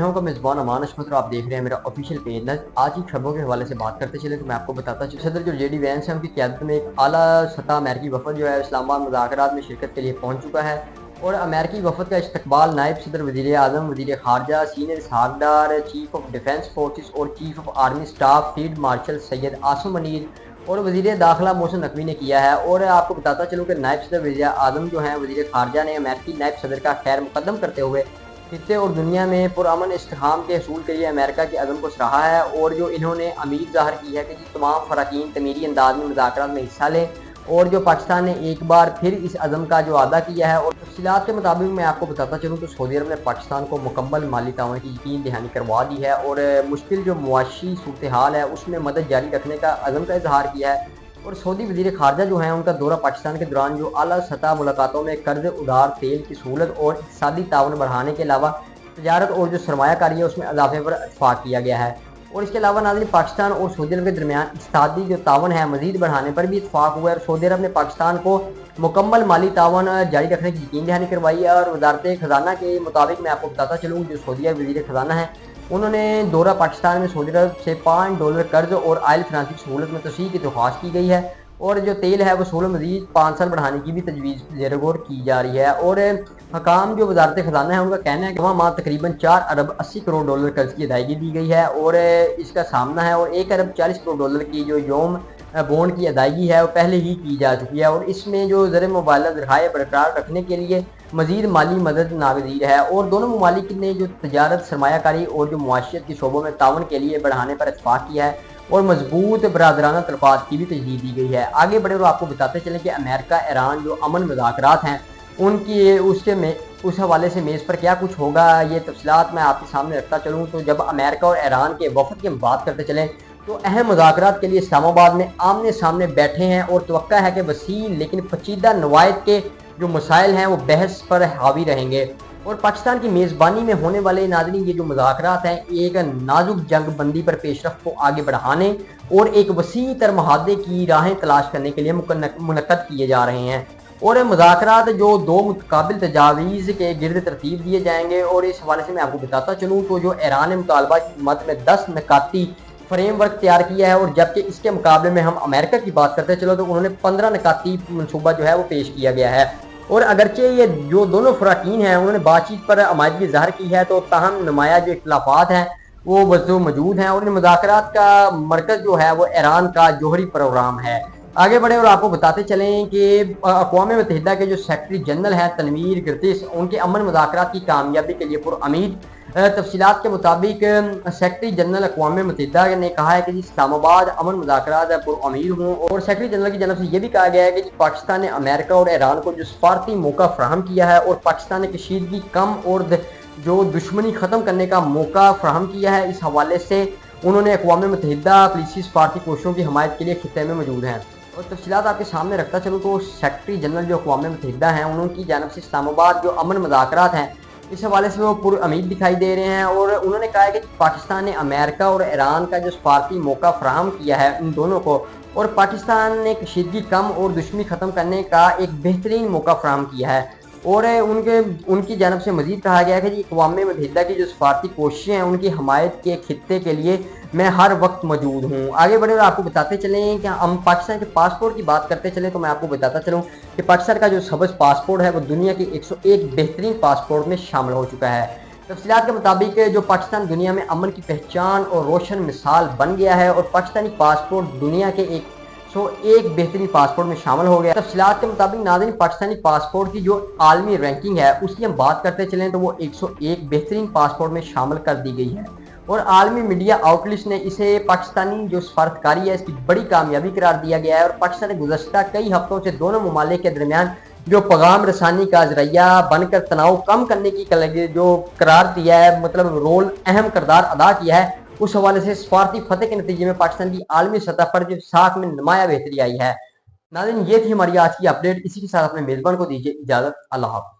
हूं का मेज़बान अमान अशमत और आप देख रहे हैं मेरा ऑफिशियल पेज। आज की खबरों के हवाले से बात करते चले तो मैं आपको बताता चलूं, सदर जो जेडी वैंस है उनकी क़यादत में एक आला सतह अमेरिकी वफद जो है इस्लामाबाद मुज़ाकरात में शिरकत के लिए पहुंच चुका है और अमेरिकी वफद का इस्तकबाल नायब सदर वज़ीर आज़म, वज़ीर ख़ारजा, senior Ishaq Dar, chief of defence forces और chief of army staff field marshal Syed Asim Munir और वज़ीर दाखिला मोहसिन नकवी ने किया है। और आपको बताता चलूँ कि नायब सदर वज़ीर आज़म जो हैं वज़ीर ख़ारजा ने अमेरिकी नायब सदर का खैर मुकदम करते हुए खित्ते और दुनिया में पुरअमन इस्तेहकाम के हसूल के लिए अमेरिका के अज़म को सराहा है और जो इन्होंने उम्मीद ज़ाहिर की है कि तमाम फ़राकीन तमीरी अंदाज में मुज़ाकरात में हिस्सा लें और जो पाकिस्तान ने एक बार फिर इस अज़म का जो अदा किया है। और तफ़सीलात के मुताबिक मैं आपको बताता चलूँ तो सऊदी अरब ने पाकिस्तान को मुकम्मल माली ताउन की यकीन दहानी करवा दी है और मुश्किल जो मुआशी सूरत हाल है उसमें मदद जारी रखने का अज़म का इजहार किया है। और सऊदी वज़ीर ख़ारजा जो हैं उनका दौरा पाकिस्तान के दौरान जो आला सतह मुलाकातों में कर्ज उधार, तेल की सहूलत और इक़्तिसादी ताउन बढ़ाने के अलावा तजारत और जो सरमायाकारी है उसमें इजाफे पर इत्तफाक किया गया है। और इसके अलावा नाज़रीन पाकिस्तान और सऊदी अरब के दरमियान इक़्तिसादी जो ताउन है मज़ीद बढ़ाने पर भी इत्तफाक हुआ है और सऊदी अरब ने पाकिस्तान को मुकम्मल माली ताउन जारी रखने की यकीन दहानी करवाई है। और वज़ारत ख़ज़ाना के मुताबिक मैं आपको बताता चलूँ जो सऊदी अरब वज़ीर ख़ज़ाना है उन्होंने दौरा पाकिस्तान में सऊदी अरब से $5 कर्ज और आयल फिनांस की सहूलत में तोसीह की दरख्वास्त की गई है और जो तेल है वो सहूलत मज़ीद 5 साल बढ़ाने की भी तजवीज़ ज़ेर गौर की जा रही है। और हकाम जो वज़ारत ख़ज़ाना है उनका कहना है कि वहाँ तकरीबन $4 अरब 80 करोड़ कर्ज की अदायगी दी गई है और इसका सामना है और $1 अरब 40 करोड़ की जो योम बॉन्ड की अदायगी है वो पहले ही की जा चुकी है। और इसमें जो ज़र मुबादला ज़राए बरकरार रखने के लिए मज़ीद माली मदद नागज़ीर है और दोनों ममालिक ने जो तजारत, सरमायाकारी और जो मुआशियत के शोबों में ताउन के लिए बढ़ाने पर इत्तफाक किया है और मजबूत बरादराना तलफ़ात की भी तजदीद दी गई है। आगे बढ़े और आपको बताते चलें कि अमेरिका ईरान जो अमन मुज़ाकरात हैं उनकी उस हवाले से मेज़ पर क्या कुछ होगा ये तफसीलात मैं आपके सामने रखता चलूँ। तो जब अमेरिका और ईरान के वफद की हम बात करते चलें तो अहम मुज़ाकरात के लिए इस्लामाबाद में आमने सामने बैठे हैं और तवक्का है कि वसील लेकिन पेचीदा नवायत के जो मसाइल हैं वो बहस पर हावी रहेंगे। और पाकिस्तान की मेज़बानी में होने वाले नाज़रीन ये जो मुज़ाकरात हैं एक नाजुक जंग बंदी पर पेशरफ को आगे बढ़ाने और एक वसी तर मुआहदे की राहें तलाश करने के लिए मुनक्कद किए जा रहे हैं। और मुज़ाकरात जो दो मुतकाबिल तजावीज़ के गिर्द तरतीब दिए जाएंगे और इस हवाले से मैं आपको बताता चलूँ तो जो ईरान ने मुतालबा की मद में 10 निकाती फ्रेमवर्क तैयार किया है और जबकि इसके मुकाबले में हम अमेरिका की बात करते चलो तो उन्होंने 15 निकाती मनसूबा जो है वो पेश किया गया है। और अगरचे ये जो दोनों फ़राकीन हैं उन्होंने बातचीत पर आमादगी ज़ाहिर की है तो ताहम नुमाया जो इख्तिलाफ़ात हैं वो वजू मौजूद हैं और इन मुज़ाकरात का मरकज़ जो है वो ईरान का जोहरी प्रोग्राम है। आगे बढ़े और आपको बताते चलें कि अक़वाम मुत्तहिदा के जो सेक्रेटरी जनरल हैं तनवीर गिरतिस उनके अमन मुज़ाकरात की कामयाबी के लिए पुरउम्मीद। तफसीलात के मुताबिक सेक्रेटरी जनरल अक़वाम मुत्तहिदा ने कहा है कि इस्लामाबाद अमन मुज़ाकरात पुरउम्मीद हूँ और सेक्रेटरी जनरल की जानब से यह भी कहा गया है कि पाकिस्तान ने अमेरिका और ईरान को जो सफारती मौका फ्राहम किया है और पाकिस्तान ने कशीदगी कम और जो दुश्मनी ख़त्म करने का मौका फ्राहम किया है। इस हवाले से उन्होंने अक़वाम मुत्तहिदा पुलिसी सफारती कोशिशों की हमायत के लिए खित्ते में मौजूद हैं। और तफसीलात आपके सामने रखता चलूँ तो सेक्रेटरी जनरल जो अक़वाम मुत्तहिदा हैं उनकी जानब से इस्लामाबाद जो अमन मुज़ाकरात हैं इस हवाले से वो पुरउम्मीद दिखाई दे रहे हैं और उन्होंने कहा है कि पाकिस्तान ने अमेरिका और ईरान का जो सफारती मौका फ्राहम किया है इन दोनों को और पाकिस्तान ने कशीदगी कम और दुश्मनी ख़त्म करने का एक बेहतरीन मौका फ्राहम किया है। और उनकी जानब से मज़ीद कहा गया है कि अक़वाम मुत्तहिदा की जो सफारती कोशिशें हैं उनकी हमायत के खित्ते के लिए मैं हर वक्त मौजूद हूँ। आगे बढ़े और आपको बताते चलें कि हम पाकिस्तान के पासपोर्ट की बात करते चलें तो मैं आपको बताता चलूँ कि पाकिस्तान का जो सबज़ पासपोर्ट है वो दुनिया के 101 बेहतरीन पासपोर्ट में शामिल हो चुका है। तफसीलात के मुताबिक जो पाकिस्तान दुनिया में अमन की पहचान और रोशन मिसाल बन गया है और पाकिस्तानी पासपोर्ट दुनिया के 101 बेहतरीन पासपोर्ट में शामिल हो गया। तफसीलात के मुताबिक नाज़रीन पाकिस्तानी पासपोर्ट की जो आलमी रैंकिंग है उसकी हम बात करते चलें तो वो 101 बेहतरीन पासपोर्ट में शामिल कर दी गई है और आलमी मीडिया आउटलेट्स ने इसे पाकिस्तानी जो सफारतकारी है इसकी बड़ी कामयाबी करार दिया गया है। और पाकिस्तान ने गुज़श्ता कई हफ्तों से दोनों ममालिक के दरमियान जो पैगाम रसानी का ज़रिया बनकर तनाव कम करने की जो करार दिया है मतलब रोल अहम किरदार अदा किया है उस हवाले से सफारती फतेह के नतीजे में पाकिस्तान की आलमी सतह पर जो साख में नुमाया बेहतरी आई है। नाज़रीन ये थी हमारी आज की अपडेट। इसी के साथ अपने मेज़बान को दीजिए इजाज़त। अल्लाह हाफ़िज़।